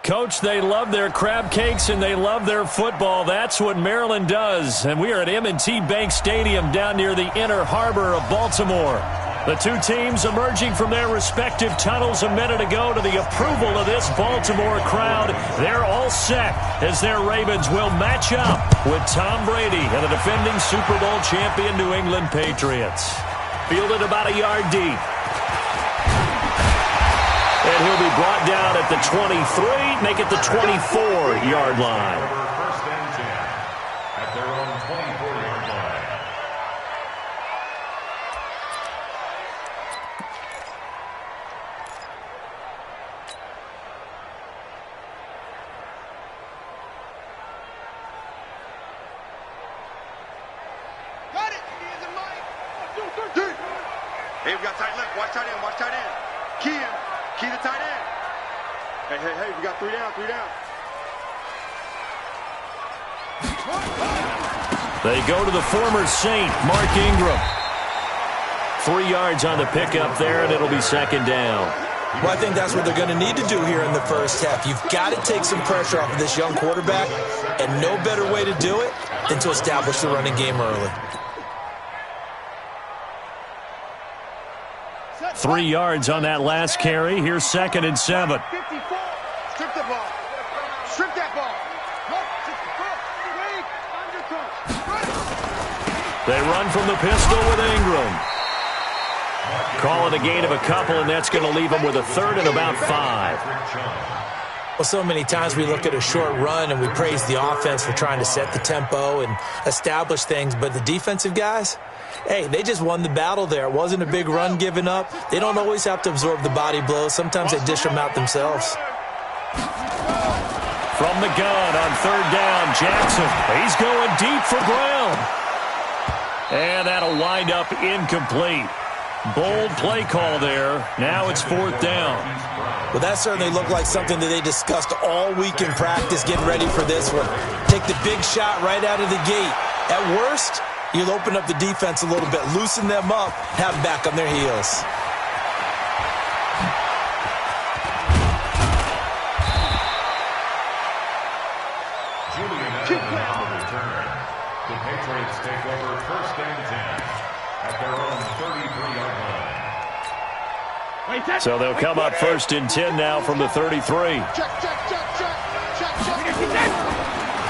Coach, they love their crab cakes and they love their football. That's what Maryland does. And we are at M&T Bank Stadium down near the Inner Harbor of Baltimore. The two teams emerging from their respective tunnels a minute ago to the approval of this Baltimore crowd. They're all set as their Ravens will match up with Tom Brady and the defending Super Bowl champion New England Patriots. Fielded about a yard deep. And he'll be brought down at the 23, make it the 24-yard line. First and 10 at their own 24-yard line. Got it. Hey, we got tight left. Watch tight end. Watch tight end. Key the tight end. Hey, we got 3 down. They go to the former Saint, Mark Ingram. 3 yards on the pickup there, and it'll be second down. Well, I think that's what they're going to need to do here in the first half. You've got to take some pressure off of this young quarterback, and no better way to do it than to establish the running game early. 3 yards on that last carry. Here's second and 7. 54. Strip the ball. Strip that ball. They run from the pistol with Ingram. Call it a gain of a couple, and that's going to leave them with a third and about 5. Well, so many times we look at a short run and we praise the offense for trying to set the tempo and establish things, but the defensive guys, hey, they just won the battle there. It wasn't a big run given up. They don't always have to absorb the body blows. Sometimes they dish them out themselves. From the gun on third down, Jackson. He's going deep for Brown. And that'll wind up incomplete. Bold play call there. Now it's fourth down. Well, that certainly looked like something that they discussed all week in practice, getting ready for this one. Take the big shot right out of the gate. At worst, you'll open up the defense a little bit, loosen them up, have them back on their heels. On the return. The Patriots take over first and 10 at their own 33-yard line. So they'll come up first and 10 now from the 33. Check.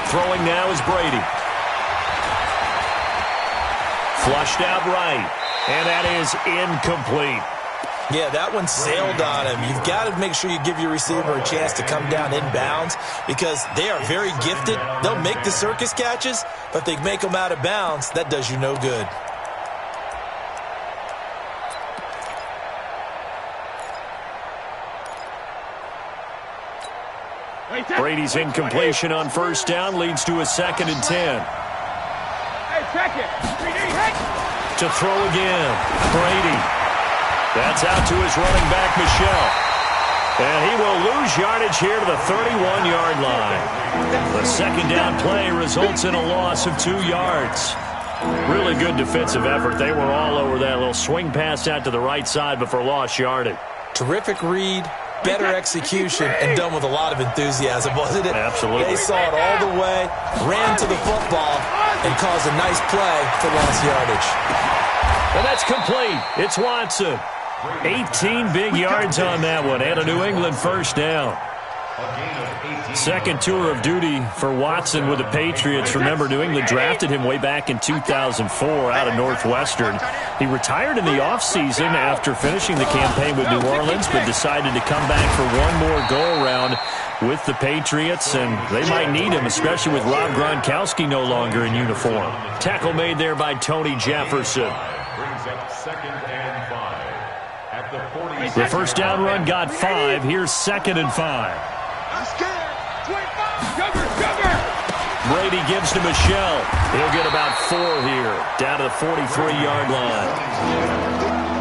Throwing now is Brady. Flushed out right. And that is incomplete. Yeah, that one sailed on him. You've got to make sure you give your receiver a chance to come down inbounds because they are very gifted. They'll make the circus catches, but if they make them out of bounds, that does you no good. Brady's incompletion on first down leads to a second and 10. To throw again, Brady. That's out to his running back, Michel. And he will lose yardage here to the 31-yard line. The second down play results in a loss of 2 yards. Really good defensive effort. They were all over that little swing pass out to the right side before lost yardage. Terrific read, better execution, and done with a lot of enthusiasm, wasn't it? Absolutely. They saw it all the way, ran to the football, and caused a nice play for lost yardage. And that's complete. It's Watson. 18 big yards on that one, and a New England first down. Second tour of duty for Watson with the Patriots. Remember, New England drafted him way back in 2004 out of Northwestern. He retired in the offseason after finishing the campaign with New Orleans, but decided to come back for one more go-around with the Patriots, and they might need him, especially with Rob Gronkowski no longer in uniform. Tackle made there by Tony Jefferson. Brings up second and 5 at the 40. The first down run got 5. Here's second and 5. Brady gives to Michel. He'll get about 4 here, down to the 43-yard line.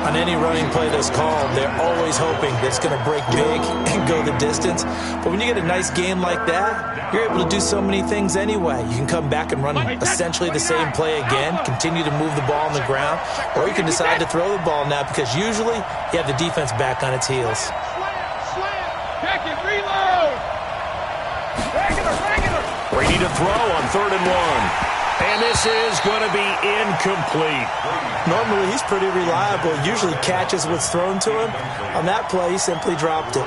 On any running play that's called, they're always hoping that it's going to break big and go the distance. But when you get a nice gain like that, you're able to do so many things anyway. You can come back and run essentially the same play again, continue to move the ball on the ground, or you can decide to throw the ball now because usually you have the defense back on its heels. Brady to throw on 3rd and 1. And this is going to be incomplete. Normally, he's pretty reliable. Usually catches what's thrown to him. On that play, he simply dropped it.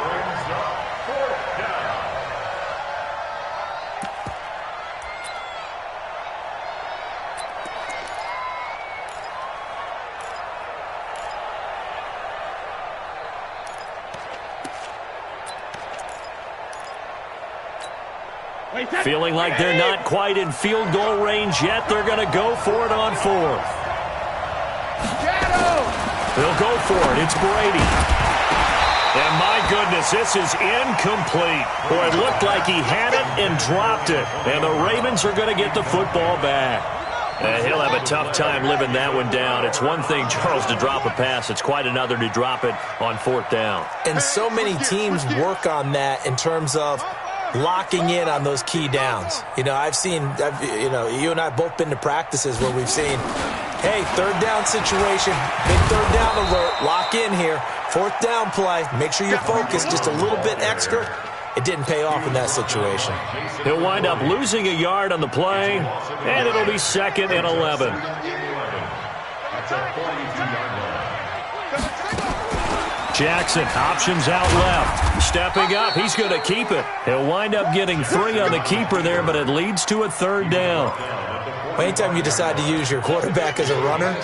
Feeling like they're not quite in field goal range yet. They're going to go for it on 4th. They'll go for it. It's Brady. And my goodness, this is incomplete. Boy, it looked like he had it and dropped it. And the Ravens are going to get the football back. He'll have a tough time living that one down. It's one thing, Charles, to drop a pass. It's quite another to drop it on 4th down. And so many teams work on that in terms of locking in on those key downs. You know, you and I have both been to practices where we've seen, hey, 3rd down situation, big 3rd down alert, lock in here, 4th down play, make sure you're focused just a little bit extra. It didn't pay off in that situation. He'll wind up losing a yard on the play, and it'll be 2nd and 11. Jackson, options out left. Stepping up, he's going to keep it. He'll wind up getting 3 on the keeper there, but it leads to a 3rd down. Anytime you decide to use your quarterback as a runner,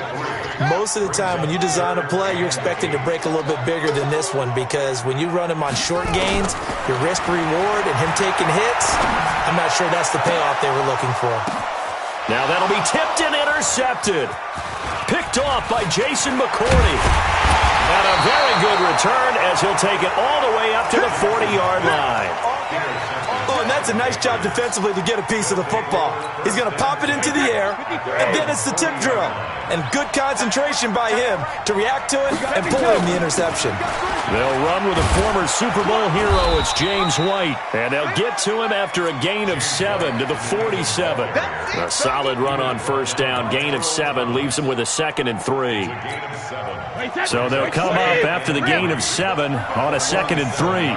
most of the time when you design a play, you're expected to break a little bit bigger than this one, because when you run him on short gains, your risk-reward and him taking hits, I'm not sure that's the payoff they were looking for. Now that'll be tipped and intercepted. Picked off by Jason McCourty. And a very good return as he'll take it all the way up to the 40-yard line. Oh, and that's a nice job defensively to get a piece of the football. He's going to pop it into the air, and then it's the tip drill. And good concentration by him to react to it and pull in the interception. They'll run with a former Super Bowl hero. It's James White. And they'll get to him after a gain of 7 to the 47. A solid run on 1st down. Gain of 7 leaves him with a 2nd and 3. So they'll come up after the gain of 7 on a 2nd and 3.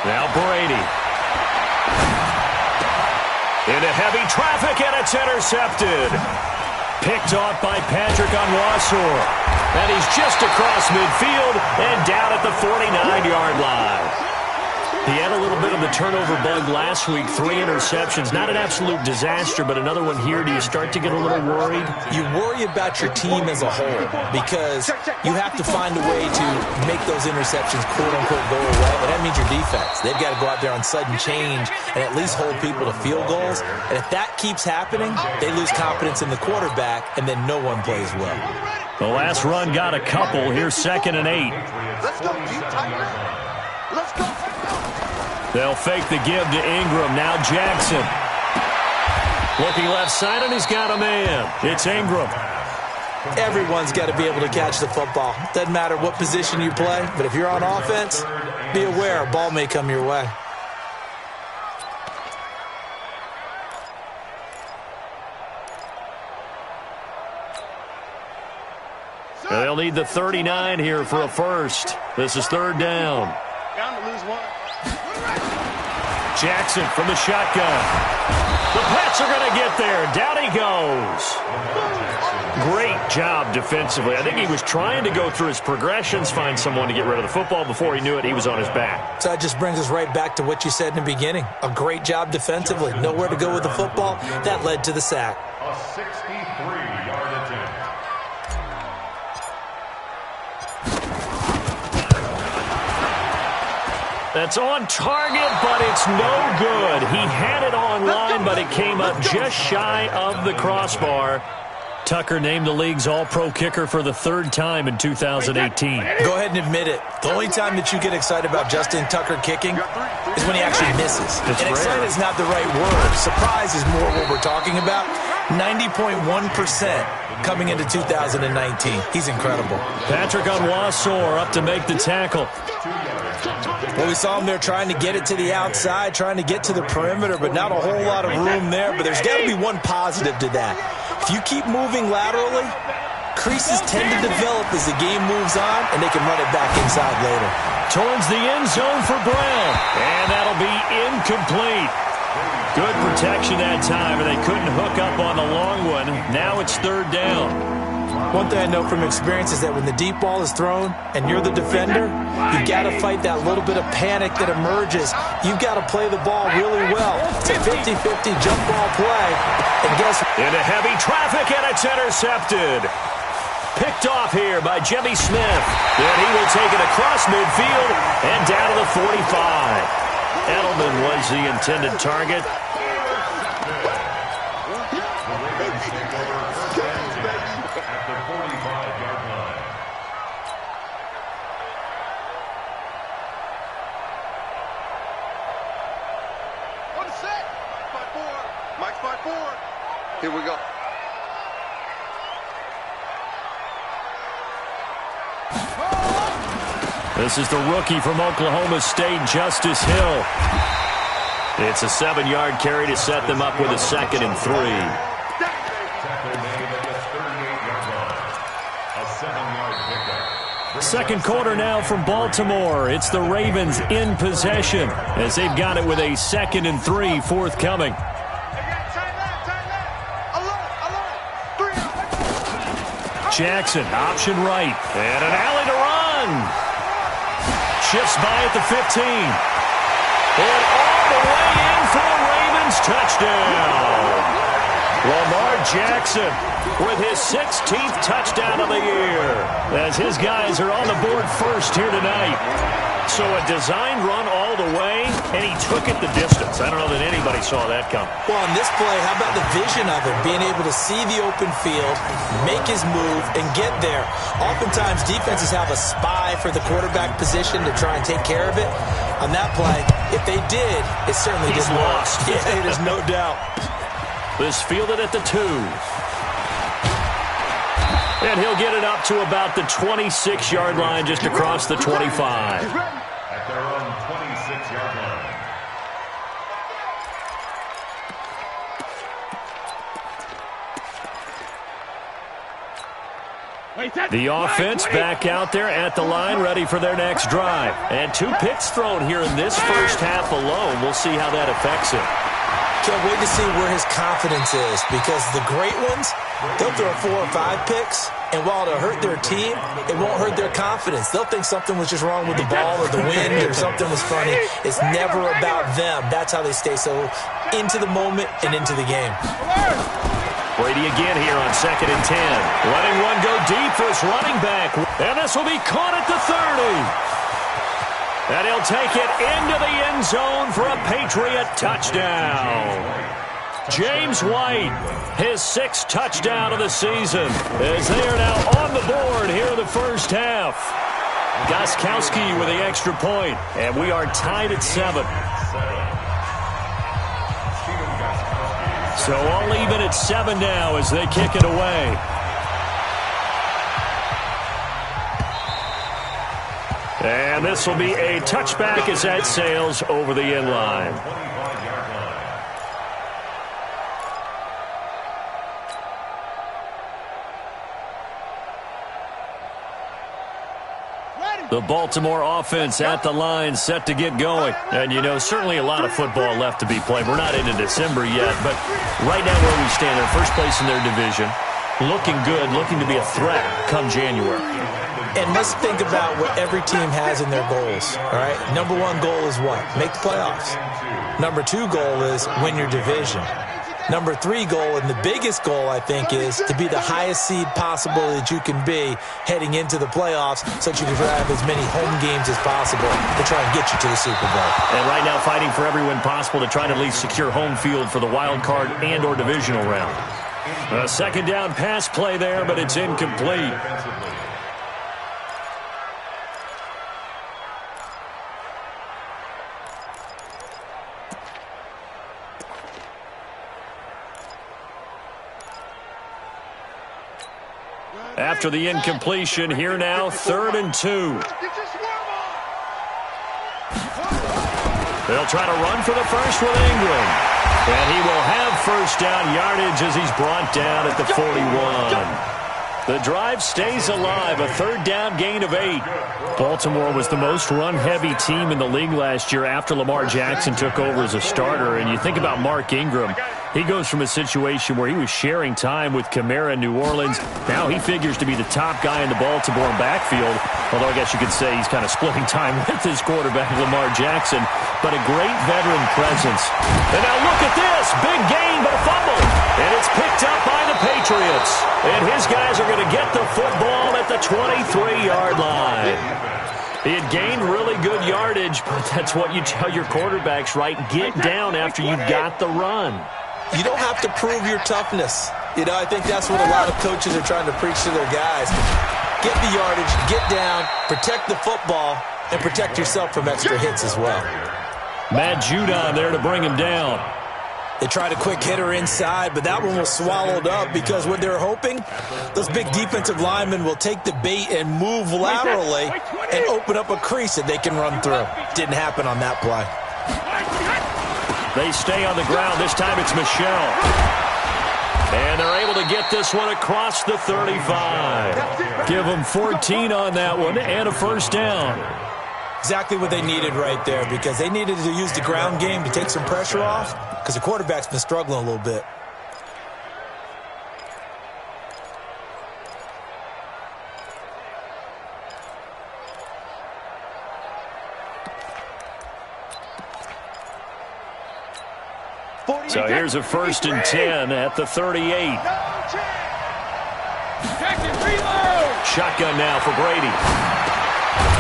Now Brady. Into heavy traffic, and it's intercepted. Picked off by Patrick Onwuasor. And he's just across midfield and down at the 49-yard line. He had a little bit of the turnover bug last week, 3 interceptions. Not an absolute disaster, but another one here. Do you start to get a little worried? You worry about your team as a whole, because you have to find a way to make those interceptions, quote-unquote, go away. And that means your defense. They've got to go out there on sudden change and at least hold people to field goals. And if that keeps happening, they lose confidence in the quarterback, and then no one plays well. The last run got a couple. Here's 2nd and 8. Let's go, deep Tiger. Let's go. They'll fake the give to Ingram. Now Jackson. Looking left side, and he's got a man. It's Ingram. Everyone's got to be able to catch the football. Doesn't matter what position you play, but if you're on offense, be aware a ball may come your way. They'll need the 39 here for a first. This is 3rd down. Down to lose 1. Jackson from the shotgun. The Pats are going to get there. Down he goes. Great job defensively. I think he was trying to go through his progressions, find someone to get rid of the football. Before he knew it, he was on his back. So that just brings us right back to what you said in the beginning. A great job defensively. Nowhere to go with the football. That led to the sack. A 63-yard attempt. That's on target, but it's no good. He had it on line, but it came up just shy of the crossbar. Tucker named the league's all-pro kicker for the 3rd time in 2018. Go ahead and admit it. The only time that you get excited about Justin Tucker kicking is when he actually misses. And excited is not the right word. Surprise is more what we're talking about. 90.1% coming into 2019. He's incredible. Patrick Onwuasor up to make the tackle. Well, we saw him there trying to get it to the outside, trying to get to the perimeter, but not a whole lot of room there. But there's got to be one positive to that. If you keep moving laterally, creases tend to develop as the game moves on, and they can run it back inside later. towards the end zone for Brown. And that'll be incomplete. Good protection that time, and they couldn't hook up on the long one. Now it's third down. One thing I know from experience is that when the deep ball is thrown and you're the defender, you've got to fight that little bit of panic that emerges. You've got to play the ball really well. It's a 50-50 jump ball play. And guess what? Into heavy traffic, and it's intercepted. Picked off here by Jimmy Smith. And he will take it across midfield and down to the 45. Edelman was the intended target. Here we go. This is the rookie from Oklahoma State, Justice Hill. It's a 7-yard carry to set them up with a 2nd and 3. Second quarter now from Baltimore. It's the Ravens in possession as they've got it with a 2nd and 3 forthcoming. Jackson, option right, and an alley to run. Shifts by at the 15. And all the way in for the Ravens touchdown. Lamar Jackson with his 16th touchdown of the year as his guys are on the board first here tonight. So a designed run all the way, and he took it the distance. I don't know that anybody saw that come. Well, on this play, how about the vision of it? Being able to see the open field, make his move, and get there. Oftentimes, defenses have a spy for the quarterback position to try and take care of it. On that play, if they did, it certainly He's didn't lost. work. Yeah, there's no doubt. This fielded at the 2. And he'll get it up to about the 26-yard line, just across the 25. At their own 26-yard line. The offense back out there at the line, ready for their next drive. And 2 picks thrown here in this first half alone. We'll see how that affects him. Can't wait to see where his confidence is, because the great ones, they'll throw 4 or 5 picks, and while it'll hurt their team, it won't hurt their confidence. They'll think something was just wrong with the ball or the wind or something was funny. It's never about them. That's how they stay so into the moment and into the game. Brady again here on 2nd and 10. Letting one go deep for his running back. And this will be caught at the 30. And he'll take it into the end zone for a Patriot touchdown. James White, his 6th touchdown of the season, as they are now on the board here in the first half. Gostkowski with the extra point, and we are tied at 7. So all even at 7 now as they kick it away. And this will be a touchback as that sails over the end line. The Baltimore offense at the line, set to get going. And, you know, certainly a lot of football left to be played. We're not into December yet, but right now where we stand, they're first place in their division. Looking good, looking to be a threat come January. And let's think about what every team has in their goals, all right? Number 1 goal is what? Make the playoffs. Number 2 goal is win your division. Number 3 goal, and the biggest goal, I think, is to be the highest seed possible that you can be heading into the playoffs so that you can have as many home games as possible to try and get you to the Super Bowl. And right now fighting for every win possible to try to at least secure home field for the wild card and or divisional round. A 2nd down pass play there, but it's incomplete. After the incompletion, here now, 3rd and 2. They'll try to run for the first with Ingram. And he will have first down yardage as he's brought down at the 41. The drive stays alive, a third down gain of 8. Baltimore was the most run-heavy team in the league last year after Lamar Jackson took over as a starter. And you think about Mark Ingram, he goes from a situation where he was sharing time with Kamara in New Orleans. Now he figures to be the top guy in the Baltimore backfield, although I guess you could say he's kind of splitting time with his quarterback, Lamar Jackson. But a great veteran presence. And now look at this. Big gain, but a fumble. And it's picked up by the Patriots. And his guys are going to get the football at the 23-yard line. He had gained really good yardage, but that's what you tell your quarterbacks, right? Get down after you've got the run. You don't have to prove your toughness. I think that's what a lot of coaches are trying to preach to their guys. Get the yardage, get down, protect the football, and protect yourself from extra hits as well. Matt Judon there to bring him down. They tried a quick hitter inside, but that one was swallowed up because what they're hoping, those big defensive linemen will take the bait and move laterally and open up a crease that they can run through. Didn't happen on that play. They stay on the ground. This time it's Michelle. And they're able to get this one across the 35. Give them 14 on that one and a first down. Exactly what they needed right there, because they needed to use the ground game to take some pressure off, because the quarterback's been struggling a little bit. So here's a 1st and 10 at the 38. Shotgun now for Brady.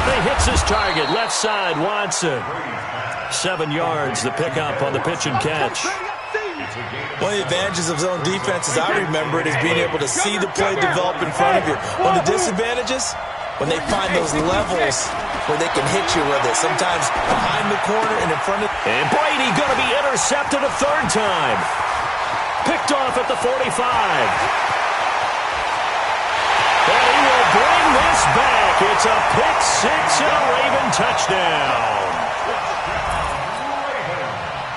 He hits his target, left side, Watson. 7 yards, the pickup on the pitch and catch. One of the advantages of zone defense, as I remember it, is being able to see the play develop in front of you. One of the disadvantages, when they find those levels where they can hit you with it, sometimes behind the corner and in front of... And Brady going to be intercepted a 3rd time. Picked off at the 45. And he will bring this back. It's a pick-6 and a Raven touchdown.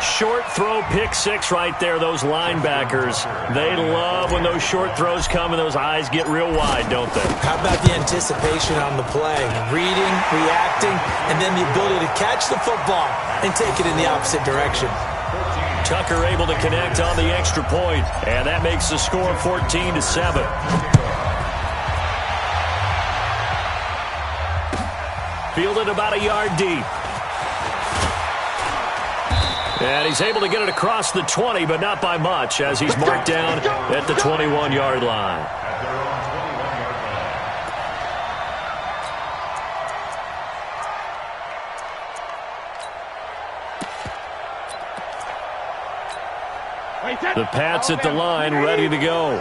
Short throw, pick-6 right there. Those linebackers, they love when those short throws come and those eyes get real wide, don't they? How about the anticipation on the play? Reading, reacting, and then the ability to catch the football and take it in the opposite direction. Tucker able to connect on the extra point, and that makes the score 14-7. Fielded about a yard deep. And he's able to get it across the 20, but not by much, as he's marked down at the 21-yard line. The Pats at the line, ready to go.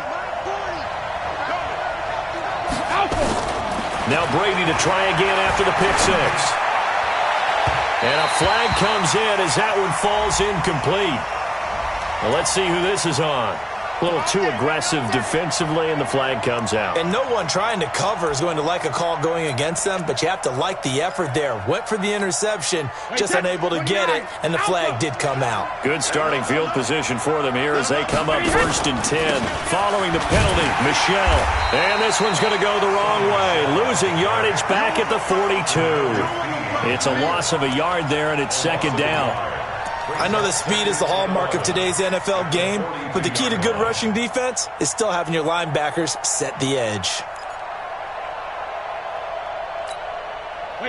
Now Brady to try again after the pick-6. And a flag comes in as that one falls incomplete. Well, let's see who this is on. A little too aggressive defensively, and the flag comes out. And no one trying to cover is going to like a call going against them, but you have to like the effort there. Went for the interception, just unable to get it, and the flag did come out. Good starting field position for them here as they come up 1st and 10. Following the penalty, Michelle. And this one's going to go the wrong way. Losing yardage back at the 42. It's a loss of a yard there, and it's 2nd down. I know that speed is the hallmark of today's NFL game, but the key to good rushing defense is still having your linebackers set the edge.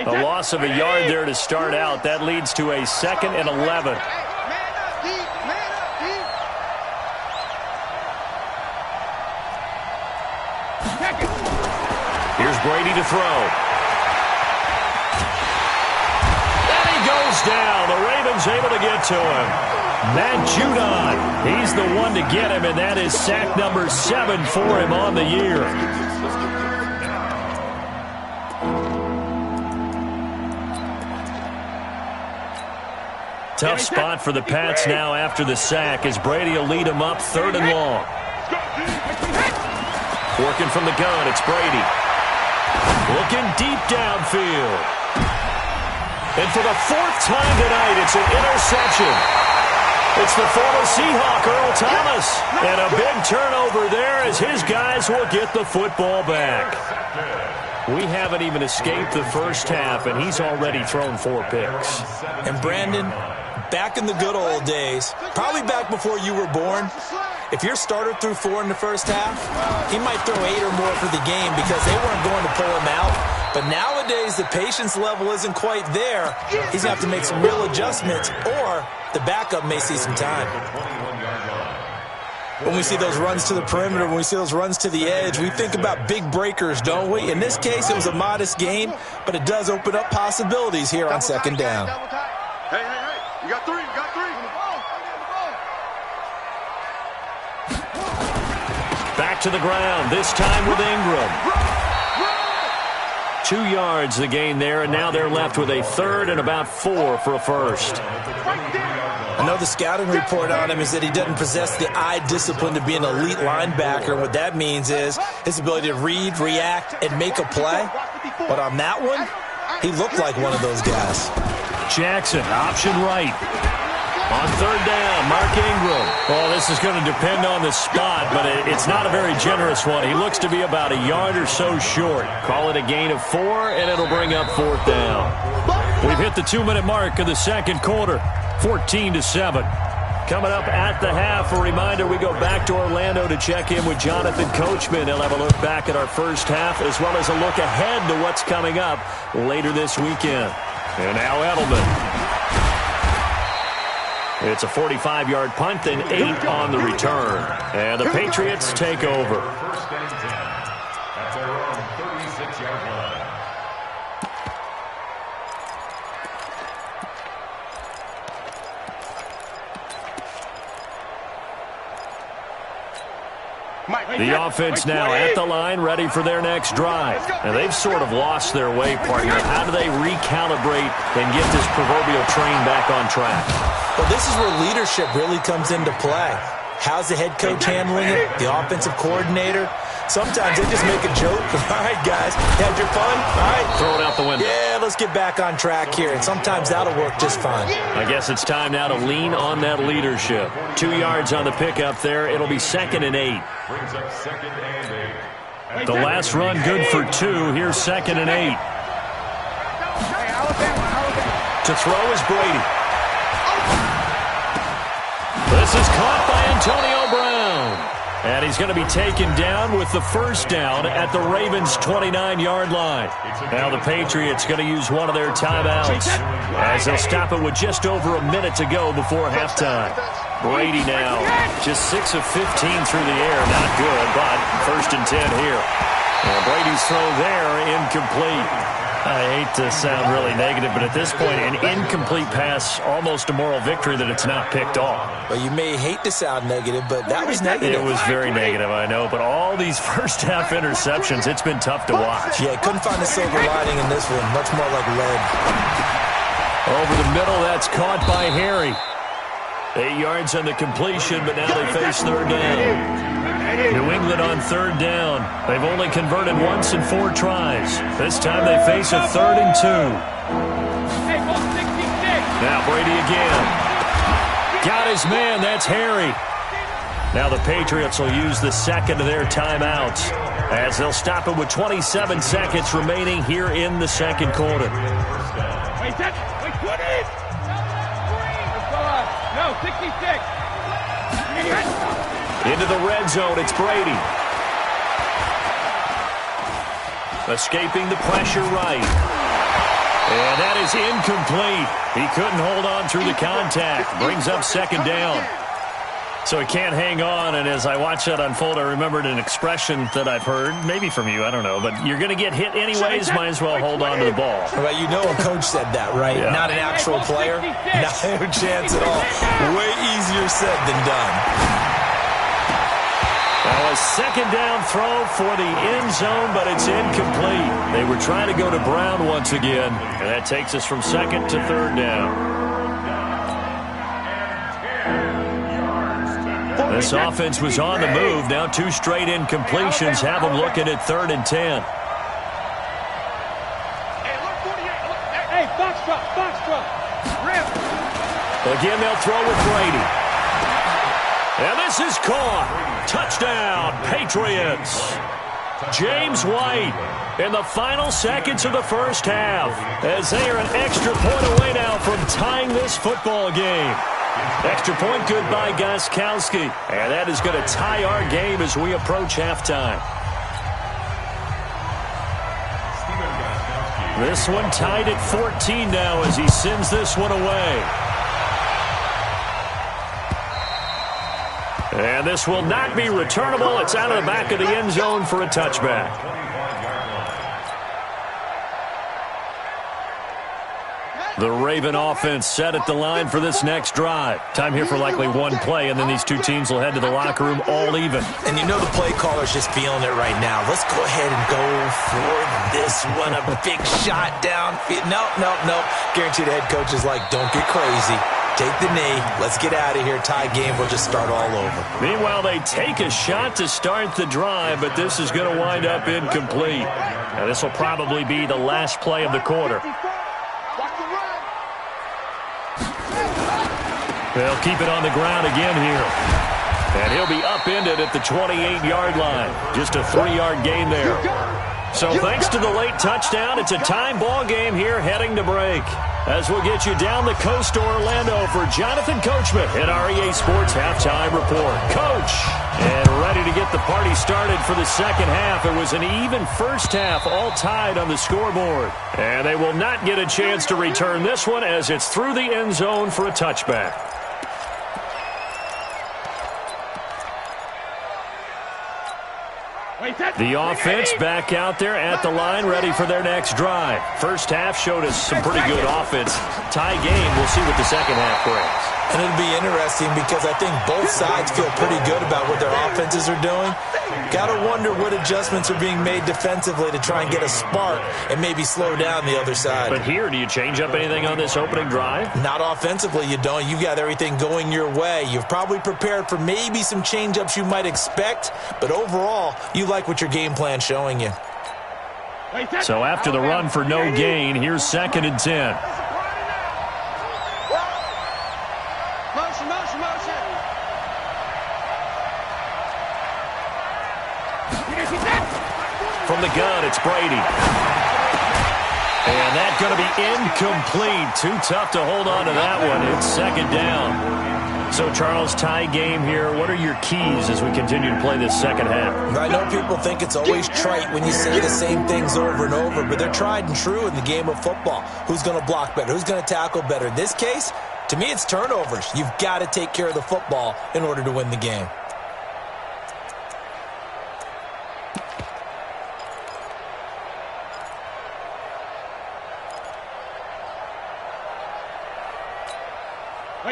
A loss of a yard there to start out. That leads to a 2nd and 11. Here's Brady to throw. Down. The Ravens able to get to him. Matt Judon, he's the one to get him, and that is sack number 7 for him on the year. Tough spot for the Pats now after the sack as Brady will lead them up 3rd and long. Working from the gun, it's Brady. Looking deep downfield. And for the 4th time tonight, it's an interception. It's the former Seahawk, Earl Thomas. And a big turnover there as his guys will get the football back. We haven't even escaped the first half, and he's already thrown 4 picks. And Brandon, back in the good old days, probably back before you were born, if your starter threw 4 in the first half, he might throw 8 or more for the game because they weren't going to pull him out. But nowadays, the patience level isn't quite there. He's going to have to make some real adjustments, or the backup may see some time. When we see those runs to the perimeter, when we see those runs to the edge, we think about big breakers, don't we? In this case, it was a modest game, but it does open up possibilities here on second down. Hey, you got 3, you got 3. Back to the ground, this time with Ingram. 2 yards the gain there, and now they're left with a third and about 4 for a first. I know the scouting report on him is that he doesn't possess the eye discipline to be an elite linebacker. What that means is his ability to read, react, and make a play. But on that one, he looked like one of those guys. Jackson, option right. On third down, Mark Ingram. Well, this is going to depend on the spot, but it's not a very generous one. He looks to be about a yard or so short. Call it a gain of 4, and it'll bring up 4th down. We've hit the 2-minute mark of the second quarter, 14-7. Coming up at the half, a reminder, we go back to Orlando to check in with Jonathan Coachman. He'll have a look back at our first half, as well as a look ahead to what's coming up later this weekend. And now Edelman. It's a 45-yard punt and 8 on the return. And the Patriots take over. First and 10 at their own 36-yard line. The offense now at the line, ready for their next drive. And they've sort of lost their way, partner. How do they recalibrate and get this proverbial train back on track? Well, this is where leadership really comes into play. How's the head coach handling it? The offensive coordinator? Sometimes they just make a joke. All right, guys, had your fun? All right. Throw it out the window. Yeah, let's get back on track here. And sometimes that'll work just fine. I guess it's time now to lean on that leadership. 2 yards on the pickup there. It'll be 2nd and 8. Brings up 2nd and 8. The last run good for 2. Here's 2nd and 8. To throw is Brady. This is caught by Antonio Brown. And he's going to be taken down with the first down at the Ravens' 29-yard line. Now the Patriots going to use one of their timeouts as they'll stop it with just over a minute to go before halftime. Brady now just 6 of 15 through the air. Not good, but 1st and 10 here. And Brady's throw there incomplete. I hate to sound really negative, but at this point, an incomplete pass, almost a moral victory that it's not picked off. Well, you may hate to sound negative, but that was negative. It was very negative, I know, but all these first-half interceptions, it's been tough to watch. Yeah, couldn't find a silver lining in this one. Much more like lead. Over the middle, that's caught by Harry. 8 yards on the completion, but now they face third down. New England on third down. They've only converted once in 4 tries. This time they face a 3rd and 2. Now Brady again. Got his man. That's Harry. Now the Patriots will use the second of their timeouts as they'll stop it with 27 seconds remaining here in the second quarter. No, 66. Into the red zone, it's Brady. Escaping the pressure right. And that is incomplete. He couldn't hold on through the contact. Brings up 2nd down. So he can't hang on, and as I watch that unfold, I remembered an expression that I've heard, maybe from you, I don't know, but you're going to get hit anyways, might as well hold on to the ball. Well, you know a coach said that, right? Yeah. Not an actual player. Not a chance at all. Way easier said than done. Well, a 2nd down throw for the end zone, but it's incomplete. They were trying to go to Brown once again, and that takes us from 2nd to 3rd down. This offense was on the move. Now 2 straight incompletions have them looking at 3rd and 10. Hey, box truck. Again, they'll throw with Brady. And this is caught. Touchdown, Patriots. James White in the final seconds of the first half as they are an extra point away now from tying this football game. Extra point good by Gostkowski. And that is going to tie our game as we approach halftime. This one tied at 14 now as he sends this one away. And this will not be returnable. It's out of the back of the end zone for a touchback. The Raven offense set at the line for this next drive. Time here for likely one play, and then these two teams will head to the locker room all even. And you know the play caller's just feeling it right now. Let's go ahead and go for this one. A big shot down. No. Guaranteed the head coach is like, don't get crazy. Take the knee. Let's get out of here. Tie game. We'll just start all over. Meanwhile, they take a shot to start the drive, but this is going to wind up incomplete. Now, this will probably be the last play of the quarter. They'll keep it on the ground again here. And he'll be upended at the 28-yard line. Just a 3-yard gain there. So thanks to the late touchdown, it's a time ball game here heading to break. As we'll get you down the coast to Orlando for Jonathan Coachman at our EA Sports Halftime Report. Coach, and ready to get the party started for the second half. It was an even first half, all tied on the scoreboard. And they will not get a chance to return this one as it's through the end zone for a touchback. The offense back out there at the line, ready for their next drive. First half showed us some pretty good offense. Tie game, we'll see what the second half brings. And it'll be interesting because I think both sides feel pretty good about what their offenses are doing. Got to wonder what adjustments are being made defensively to try and get a spark and maybe slow down the other side. But here, do you change up anything on this opening drive? Not offensively, you don't. You've got everything going your way. You've probably prepared for maybe some change-ups you might expect, but overall, you like what your game plan's showing you. So after the run for no gain, here's 2nd and 10. From the gun, it's Brady. And that's going to be incomplete. Too tough to hold on to that one. It's 2nd down. So, Charles, tie game here. What are your keys as we continue to play this second half? I know people think it's always trite when you say the same things over and over, but they're tried and true in the game of football. Who's going to block better? Who's going to tackle better? In this case, to me, it's turnovers. You've got to take care of the football in order to win the game.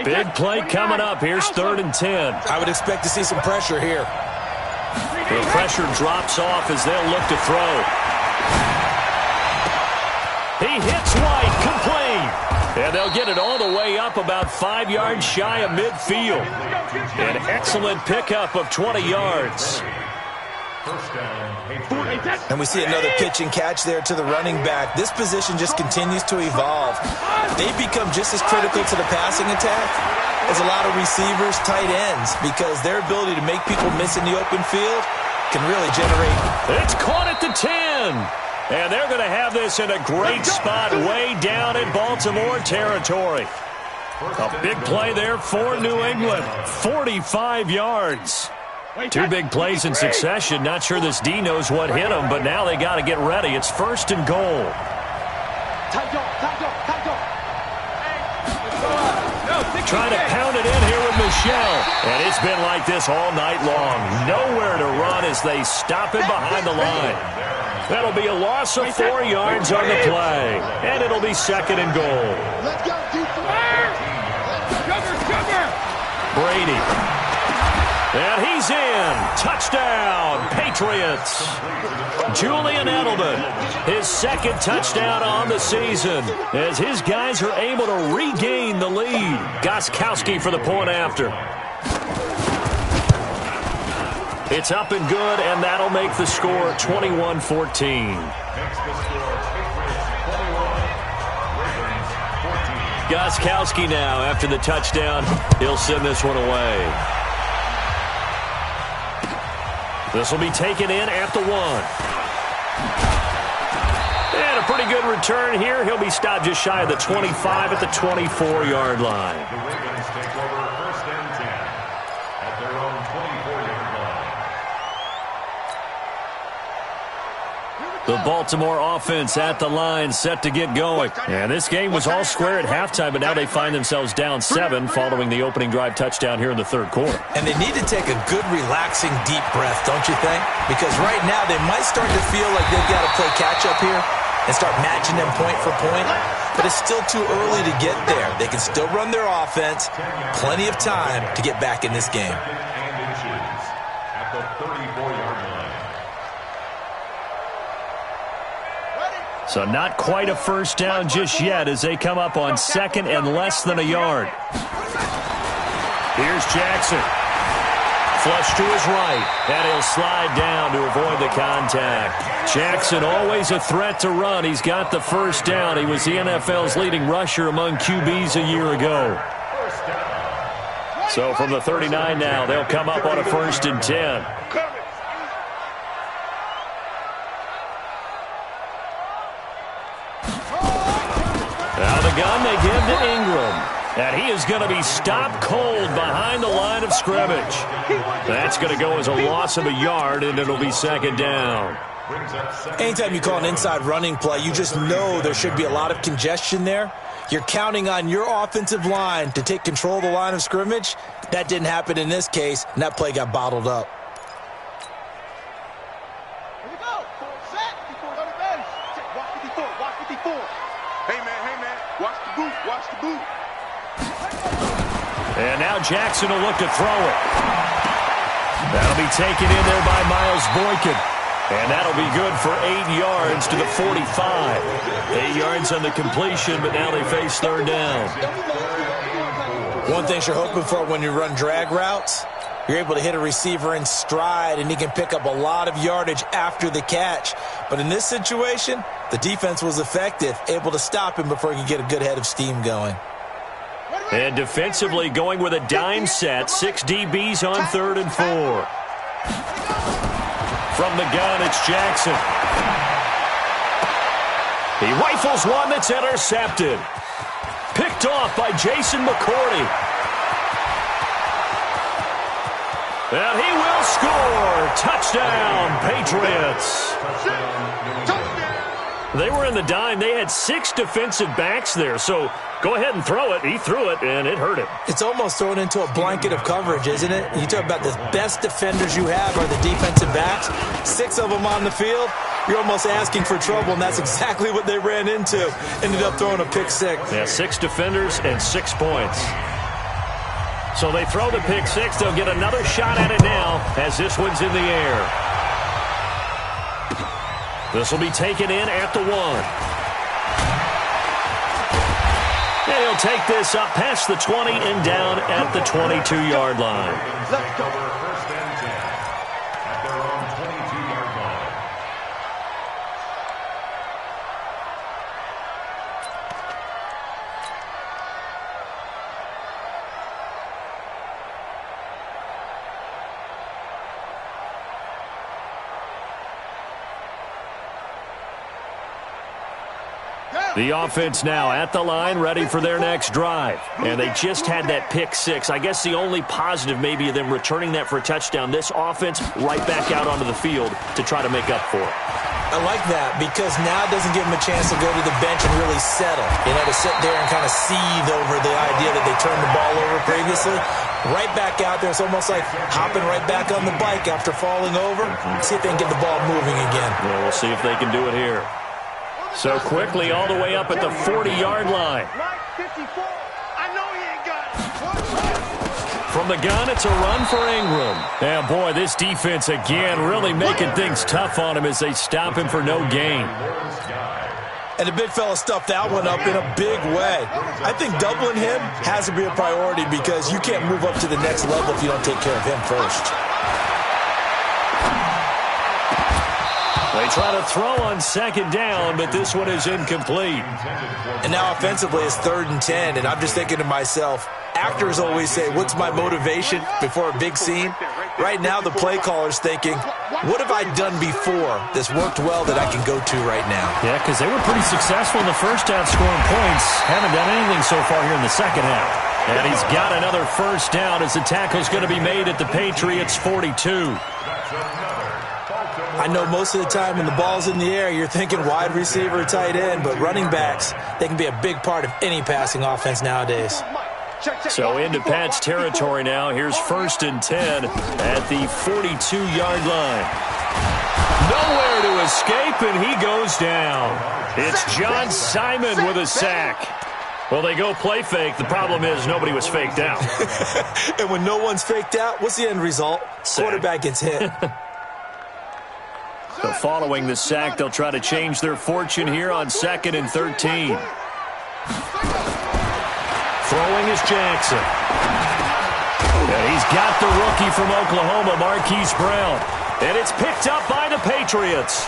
Big play coming up. Here's 3rd and 10. I would expect to see some pressure here. The pressure drops off as they'll look to throw. He hits White, complete. And they'll get it all the way up about 5 yards shy of midfield. An excellent pickup of 20 yards. And we see another pitch and catch there to the running back. This position just continues to evolve. They've become just as critical to the passing attack as a lot of receivers, tight ends, because their ability to make people miss in the open field can really generate. It's caught at the 10. And they're going to have this in a great spot way down in Baltimore territory. A big play there for New England. 45 yards. 2 big plays in succession. Not sure this D knows what hit him, but now they got to get ready. It's 1st and goal. Trying to pound it in here with Michelle. And it's been like this all night long. Nowhere to run as they stop him behind the line. That'll be a loss of 4 yards on the play. And it'll be 2nd and goal. Let's go, Brady. And he's in. Touchdown, Patriots. Julian Edelman, his 2nd touchdown on the season, as his guys are able to regain the lead. Gostkowski for the point after. It's up and good, and that'll make the score 21-14. Gostkowski now after the touchdown. He'll send this one away. This will be taken in at the 1. And a pretty good return here. He'll be stopped just shy of the 25 at the 24-yard line. The Ravens take over first and 10 at their own 24-yard line. The Baltimore offense at the line, set to get going. And this game was all square at halftime, but now they find themselves down 7 following the opening drive touchdown here in the third quarter. And they need to take a good, relaxing, deep breath, don't you think? Because right now they might start to feel like they've got to play catch-up here and start matching them point for point. But it's still too early to get there. They can still run their offense. Plenty of time to get back in this game. And inches at the 34-yard line. So not quite a first down just yet as they come up on second and less than a yard. Here's Jackson. Flush to his right, and he'll slide down to avoid the contact. Jackson always a threat to run. He's got the first down. He was the NFL's leading rusher among QBs a year ago. So from the 39 now, they'll come up on a 1st and 10. Out of the gun, they give to Ingram. And he is going to be stopped cold behind the line of scrimmage. That's going to go as a loss of a yard, and it'll be second down. Anytime you call an inside running play, you just know there should be a lot of congestion there. You're counting on your offensive line to take control of the line of scrimmage. That didn't happen in this case, and that play got bottled up. Here we go. Set. 54 on the bench. Watch 54. Watch 54. Hey, man. Watch the boot. Watch the boot. And now Jackson will look to throw it. That'll be taken in there by Miles Boykin. And that'll be good for 8 yards to the 45. 8 yards on the completion, but now they face third down. One thing you're hoping for when you run drag routes, you're able to hit a receiver in stride, and he can pick up a lot of yardage after the catch. But in this situation, the defense was effective, able to stop him before he could get a good head of steam going. And defensively going with a dime set, 6 DBs on 3rd and 4. From the gun, it's Jackson. He rifles one that's intercepted. Picked off by Jason McCourty. And he will score. Touchdown, Patriots. They were in the dime. They had 6 defensive backs there, so go ahead and throw it. He threw it, and it hurt him. It's almost thrown into a blanket of coverage, isn't it? You talk about the best defenders you have are the defensive backs. 6 of them on the field. You're almost asking for trouble, and that's exactly what they ran into. Ended up throwing a pick 6. Yeah, 6 defenders and 6 points. So they throw the pick 6. They'll get another shot at it now as this one's in the air. This will be taken in at the 1. And he'll take this up past the 20 and down at the 22-yard line. Let's go. First and 10 at their own 22-yard line. The offense now at the line, ready for their next drive. And they just had that pick 6. I guess the only positive maybe of them returning that for a touchdown. This offense right back out onto the field to try to make up for it. I like that because now it doesn't give them a chance to go to the bench and really settle. You know, to sit there and kind of seethe over the idea that they turned the ball over previously. Right back out there. It's almost like hopping right back on the bike after falling over. See if they can get the ball moving again. Well, we'll see if they can do it here. So quickly all the way up at the 40-yard line. From the gun, it's a run for Ingram. And, boy, this defense, again, really making things tough on him as they stop him for no gain. And the big fella stuffed that one up in a big way. I think doubling him has to be a priority because you can't move up to the next level if you don't take care of him first. They try to throw on second down, but this one is incomplete. And now offensively it's 3rd and 10, and I'm just thinking to myself, actors always say, what's my motivation before a big scene? Right now the play caller's thinking, what have I done before that's worked well that I can go to right now? Yeah, because they were pretty successful in the first half scoring points. Haven't done anything so far here in the second half. And he's got another first down as the tackle's going to be made at the Patriots' 42. I know most of the time when the ball's in the air, you're thinking wide receiver, tight end, but running backs, they can be a big part of any passing offense nowadays. So into Pat's territory now. Here's 1st and 10 at the 42-yard line. Nowhere to escape, and he goes down. It's John Simon with a sack. Well, they go play fake. The problem is nobody was faked out. And when no one's faked out, what's the end result? Sack. Quarterback gets hit. So following the sack, they'll try to change their fortune here on 2nd and 13. Throwing is Jackson. And he's got the rookie from Oklahoma, Marquise Brown. And it's picked up by the Patriots.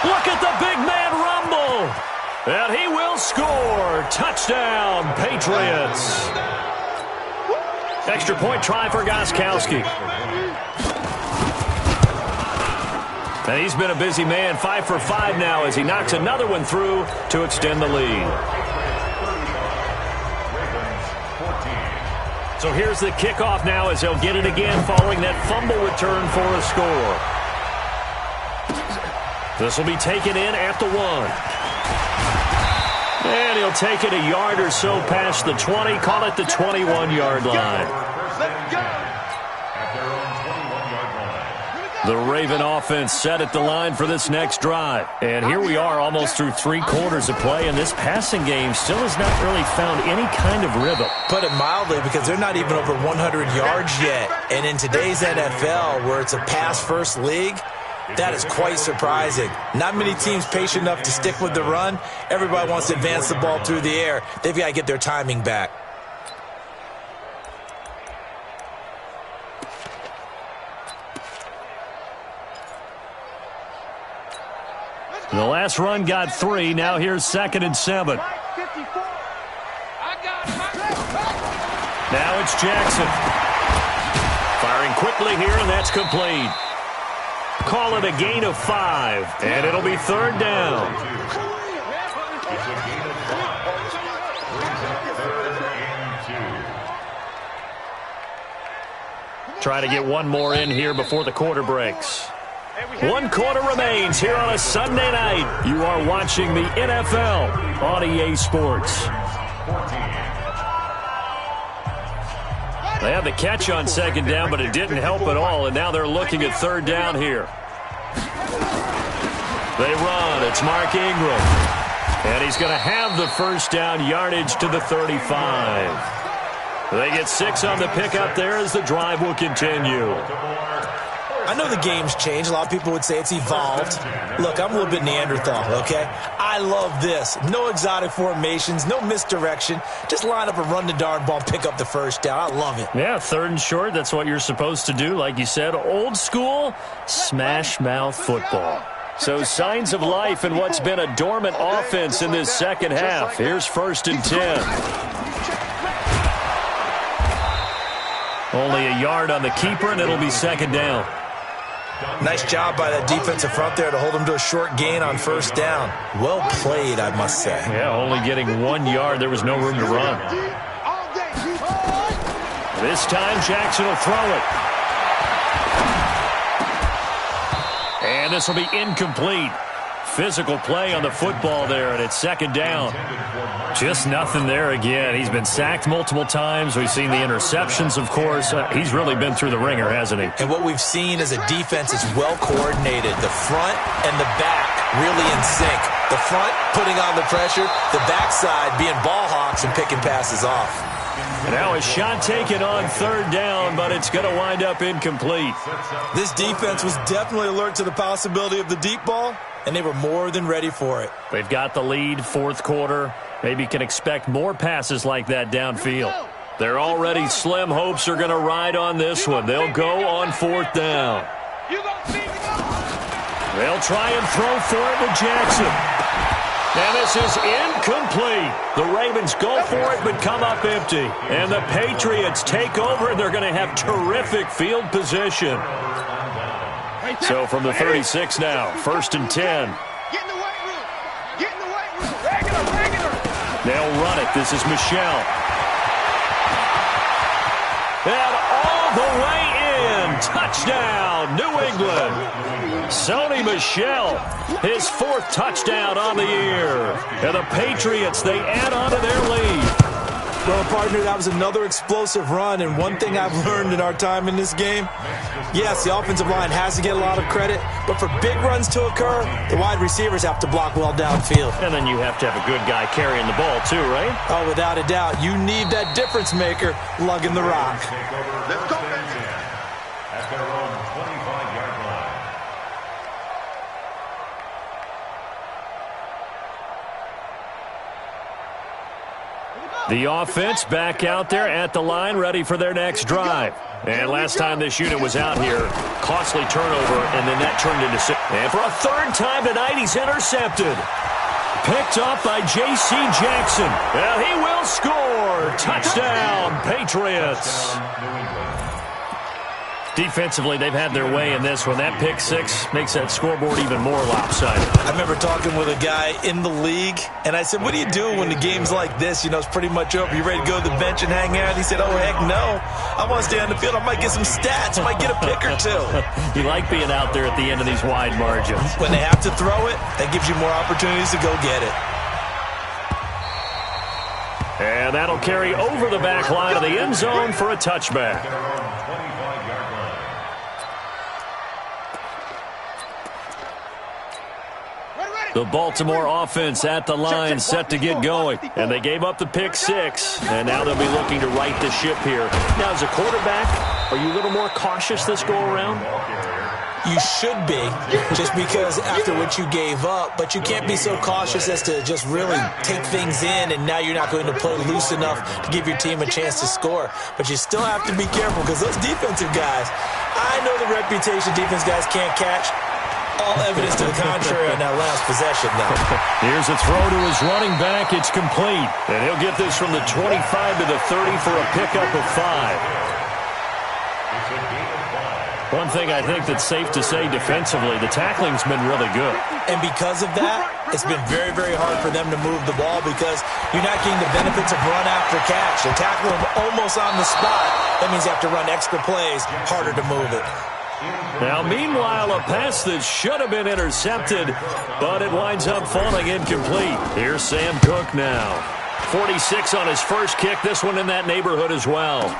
Look at the big man rumble. And he will score. Touchdown, Patriots. Extra point try for Gostkowski. And he's been a busy man, 5 for 5 now as he knocks another one through to extend the lead. So here's the kickoff now as they'll get it again following that fumble return for a score. This will be taken in at the 1. And he'll take it a yard or so past the 20, call it the 21-yard line. Let's go. The Raven offense set at the line for this next drive. And here we are almost through 3 quarters of play, and this passing game still has not really found any kind of rhythm. Put it mildly, because they're not even over 100 yards yet. And in today's NFL, where it's a pass-first league, that is quite surprising. Not many teams patient enough to stick with the run. Everybody wants to advance the ball through the air. They've got to get their timing back. The last run got 3. Now here's 2nd and 7. Now it's Jackson. Firing quickly here, and that's complete. Call it a gain of 5, and it'll be 3rd down. Try to get one more in here before the quarter breaks. 1 quarter remains here on a Sunday night. You are watching the NFL on EA Sports. They had the catch on 2nd down, but it didn't help at all, and now they're looking at 3rd down here. They run. It's Mark Ingram. And he's going to have the first down, yardage to the 35. They get 6 on the pickup there as the drive will continue. I know the game's changed. A lot of people would say it's evolved. Look, I'm a little bit Neanderthal, okay? I love this. No exotic formations, no misdirection. Just line up and run the darn ball, pick up the first down. I love it. Yeah, 3rd and short, that's what you're supposed to do. Like you said, old school, smash mouth football. So signs of life in what's been a dormant offense in this second half. Here's 1st and 10. Only a yard on the keeper, and it'll be 2nd down. Nice job by that defensive front there to hold them to a short gain on 1st down. Well played, I must say. Yeah, only getting 1 yard. There was no room to run. This time, Jackson will throw it. And this will be incomplete. Physical play on the football there, and it's 2nd down. Just nothing there again. He's been sacked multiple times. We've seen the interceptions, of course. He's really been through the ringer, hasn't he? And what we've seen is a defense is well coordinated. The front and the back really in sync. The front putting on the pressure, the backside being ball hawks and picking passes off. And now a shot taken on 3rd down, but it's going to wind up incomplete. This defense was definitely alert to the possibility of the deep ball, and they were more than ready for it. They've got the lead, 4th quarter. Maybe can expect more passes like that downfield. Their already slim hopes are going to ride on this one. They'll go on 4th down. They'll try and throw for it with Jackson. And this is incomplete. The Ravens go for it but come up empty. And the Patriots take over, and they're going to have terrific field position. So from the 36 now, 1st and 10. Get in the weight room. Get in the weight room. Regular. They'll run it. This is Michelle. And all the way in. Touchdown, New England. Sony Michel, his 4th touchdown on the year. And the Patriots, they add on to their lead. Well, partner, that was another explosive run, and one thing I've learned in our time in this game, yes, the offensive line has to get a lot of credit, but for big runs to occur, the wide receivers have to block well downfield. And then you have to have a good guy carrying the ball too, right? Oh, without a doubt. You need that difference maker lugging the rock. Let's go, man. At their own 25-yard line. The offense back out there at the line, ready for their next drive. And last time this unit was out here, costly turnover, and then that turned into 6. And for a 3rd time tonight, he's intercepted. Picked up by J.C. Jackson. And he will score. Touchdown, Patriots. Defensively, they've had their way in this one. That pick 6 makes that scoreboard even more lopsided. I remember talking with a guy in the league, and I said, what do you do when the game's like this? You know, it's pretty much over. You ready to go to the bench and hang out? He said, oh, heck no. I want to stay on the field. I might get some stats. I might get a pick or two. You like being out there at the end of these wide margins. When they have to throw it, that gives you more opportunities to go get it. And that'll carry over the back line of the end zone for a touchback. The Baltimore offense at the line, set to get going. And they gave up the pick 6, and now they'll be looking to right the ship here. Now, as a quarterback, are you a little more cautious this go-around? You should be, just because after what you gave up, but you can't be so cautious as to just really take things in, and now you're not going to play loose enough to give your team a chance to score. But you still have to be careful, because those defensive guys, I know the reputation defense guys can't catch. All evidence to the contrary on that last possession, though. Here's a throw to his running back. It's complete. And he'll get this from the 25 to the 30 for a pickup of 5. One thing I think that's safe to say defensively, the tackling's been really good. And because of that, it's been very, very hard for them to move the ball because you're not getting the benefits of run after catch. They're tackling them almost on the spot. That means you have to run extra plays, harder to move it. Now, meanwhile, a pass that should have been intercepted, but it winds up falling incomplete. Here's Sam Cook now. 46 on his first kick. This one in that neighborhood as well.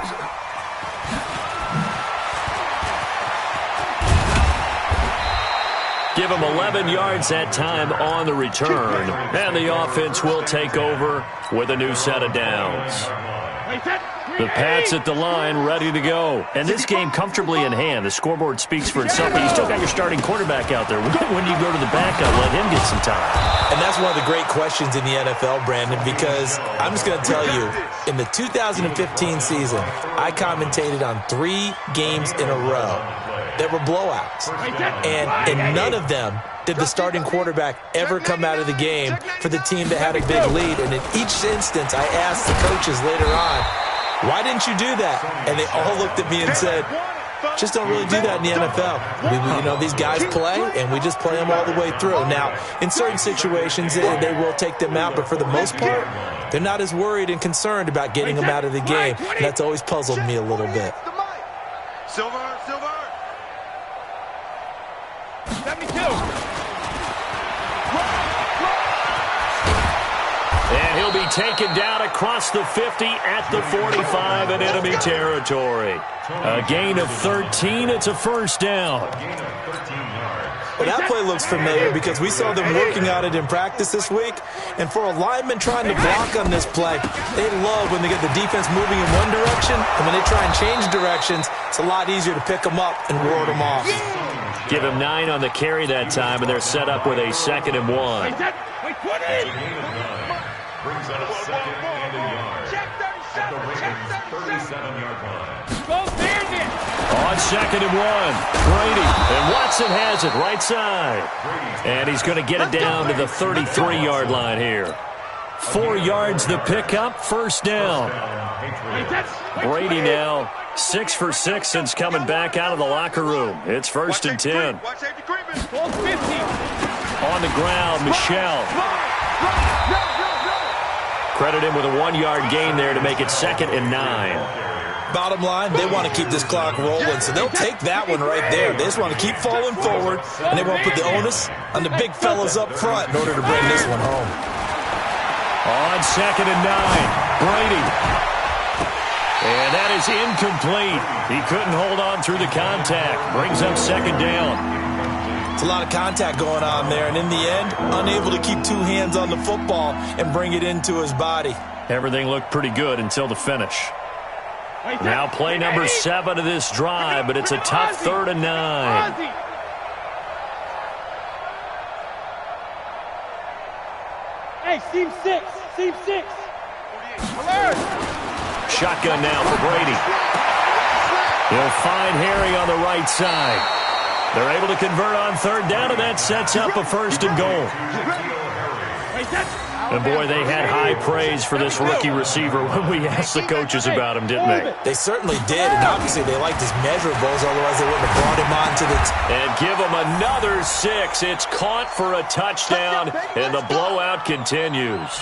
Give him 11 yards that time on the return. And the offense will take over with a new set of downs. The Pats at the line, ready to go. And this game comfortably in hand. The scoreboard speaks for itself, but you still got your starting quarterback out there. When do you go to the backup, let him get some time? And that's one of the great questions in the NFL, Brandon, because I'm just going to tell you, in the 2015 season, I commentated on 3 games in a row that were blowouts. And in none of them did the starting quarterback ever come out of the game for the team that had a big lead. And in each instance, I asked the coaches later on, why didn't you do that? And they all looked at me and said, just don't really do that in the NFL. These guys play, and we just play them all the way through. Now, in certain situations, they will take them out, but for the most part, they're not as worried and concerned about getting them out of the game. And that's always puzzled me a little bit. Silver. 72. And he'll be taken down across the 50 at the 45 in enemy territory. A gain of 13. It's a first down. Well, that play looks familiar because we saw them working on it in practice this week. And for a lineman trying to block on this play, they love when they get the defense moving in one direction. And when they try and change directions, it's a lot easier to pick them up and ward them off. Give him 9 on the carry that time, and they're set up with a 2nd and 1. Brings up 2nd and a yard. Check 36. at the Ravens' 37-yard line. On 2nd and 1, Brady, and Watson has it right side. And he's going to get it down to the 33-yard line here. 4 yards the pickup, first down. Brady now 6 for 6 since coming back out of the locker room. It's 1st and 10. On the ground, Michel. Credit him with a 1-yard gain there to make it 2nd and 9. Bottom line, they want to keep this clock rolling, so they'll take that one right there. They just want to keep falling forward, and they won't put the onus on the big fellas up front in order to bring this one home. On 2nd and 9, Brady. And that is incomplete. He couldn't hold on through the contact. Brings up 2nd down. It's a lot of contact going on there, and in the end, unable to keep 2 hands on the football and bring it into his body. Everything looked pretty good until the finish. Now play number 7 of this drive, but it's a tough 3rd and 9. Hey, seam 6. Seam 6. Shotgun now for Brady. He'll find Harry on the right side. They're able to convert on 3rd down, and that sets up a 1st and goal. And, boy, they had high praise for this rookie receiver when we asked the coaches about him, didn't they? They certainly did, and obviously they liked his measurables, otherwise they wouldn't have brought him on to the and give him another 6. It's caught for a touchdown, and the blowout continues.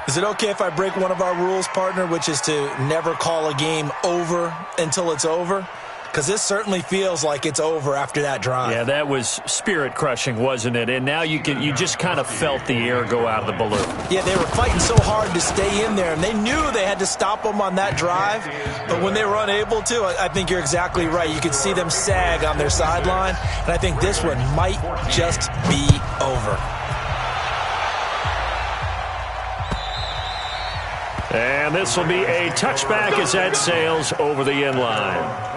Is it okay if I break one of our rules, partner, which is to never call a game over until it's over? Because this certainly feels like it's over after that drive. Yeah, that was spirit-crushing, wasn't it? And now you just kind of felt the air go out of the balloon. Yeah, they were fighting so hard to stay in there, and they knew they had to stop them on that drive. But when they were unable to, I think you're exactly right. You could see them sag on their sideline, and I think this one might just be over. And this will be a touchback as that sails over the end line.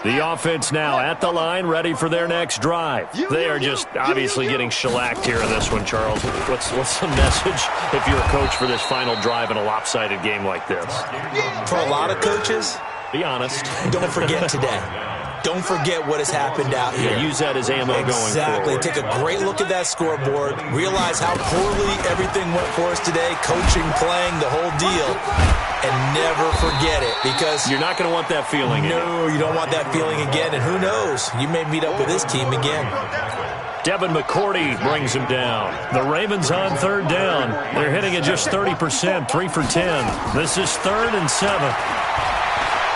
The offense now at the line, ready for their next drive. They are just obviously getting shellacked here in this one, Charles. What's the message if you're a coach for this final drive in a lopsided game like this? For a lot of coaches, be honest. Don't forget today. Don't forget what has happened out here. Yeah, use that as ammo going forward. Exactly. Take a great look at that scoreboard. Realize how poorly everything went for us today. Coaching, playing, the whole deal. And never forget it, because you're not going to want that feeling again. No, you don't want that feeling again. And who knows? You may meet up with this team again. Devin McCourty brings him down. The Ravens on 3rd down. They're hitting at just 30%, 3 for 10. This is 3rd and 7.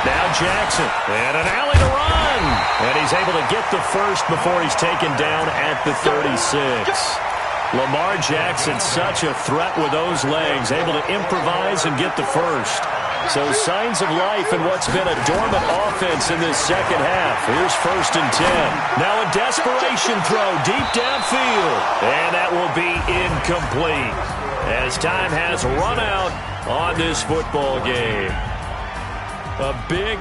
Now Jackson, and an alley to run. And he's able to get the first before he's taken down at the 36. Lamar Jackson, such a threat with those legs, able to improvise and get the first. So signs of life in what's been a dormant offense in this second half. Here's 1st and 10. Now a desperation throw deep downfield. And that will be incomplete as time has run out on this football game. A big